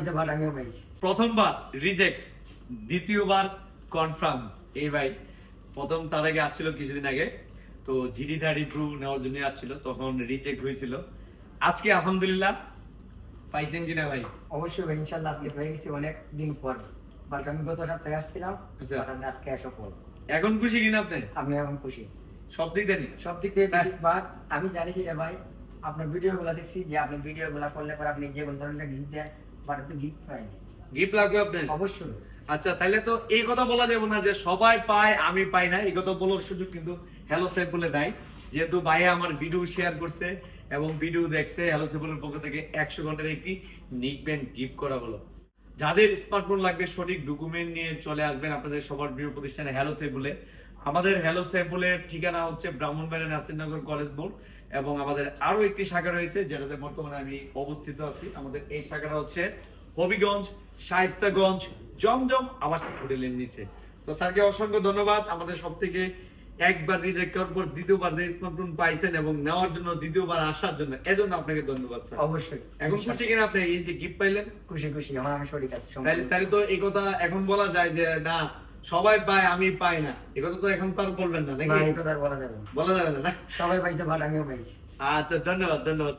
পাইছে বাট আমিও পাইছি। প্রথমবার রিজেক্ট, দ্বিতীয়বার কনফার্ম। এই ভাই প্রথম তার আগে আসছিল কিছুদিন আগে, তো জিডি থার্টি প্রো নেওয়ার জন্য আসছিল, তখন রিজেক্ট হয়েছিল। আজকে আলহামদুলিল্লাহ পাইছেন কিনা ভাই? অবশ্যই ভাই, ইনশাআল্লাহ আজকে পেয়ে গেছি অনেক দিন পর। বাট আমি গত সপ্তাহে আসছিলাম, আচ্ছা। বাট আমি আজকে আসা পর। এখন খুশি কিনা আপনি? আমি এখন খুশি, সব দিক দিয়ে সব দিক থেকে খুশি। বাট আমি জানি কি রে ভাই, আপনার ভিডিও গুলা দেখছি যে আপনি ভিডিও গুলা করলে পরে আপনি যে কোন ধরনের গিফট দেন, বাট আপনি গিফট পাইনি। গিফট লাগবে আপনার? অবশ্যই। আচ্ছা, তাহলে তো এই কথা বলা যাবে না যে সবাই পায় আমি পাই না, এই কথা বলার সুযোগ কিন্তু হ্যালো সেফ বলে নাই। যেহেতু ভাইয়া আমার ভিডিও শেয়ার করছে এবং ভিডিও দেখছে, হ্যালো সেফের পক্ষ থেকে 100 ঘন্টার একটি নিক ব্যান্ড গিফট করা হলো। যাদের স্মার্টফোন লাগবে সঠিক ডকুমেন্ট নিয়ে চলে আসবেন আপনাদের সবার প্রিয় প্রতিষ্ঠানে হ্যালো সেফ বলে। আমাদের হ্যালো সেফ বলে ঠিকানা হচ্ছে ব্রাহ্মণবাড়িয়া নাসিরনগর কলেজ মোড়, এবং আমাদের আরো একটি শাখা রয়েছে যেটাতে বর্তমানে আমি অবস্থিত আছি। আমাদের এই শাখাটা হচ্ছে হবিগঞ্জ, শায়েস্তাগঞ্জ, জমজম আবাসিক হোটেলের নিচে। তো স্যারকে অসংখ্য ধন্যবাদ। আমাদের সব থেকে একবার রিজেক্ট করার পর দ্বিতীয়বার স্মার্টফোন পাইছেন এবং নেওয়ার জন্য দ্বিতীয়বার আসার জন্য, এজন্য আপনাকে ধন্যবাদ স্যার। অবশ্যই। এখন খুশি কিনা আপনি এই যে গিফট পাইলেন? খুশি খুশি, আমার আমি সঠিক আছে। তাহলে তাহলে তো এই কথা এখন বলা যায় যে না সবাই পায় আমি পাই না, এই কথা তো এখন তো আর বলবেন না না, নাকি? এই কথা আর বলা যাবে না। বলা যাবে না না? সবাই পাইছে বাট আমিও পাইছি। আচ্ছা, ধন্যবাদ ধন্যবাদ।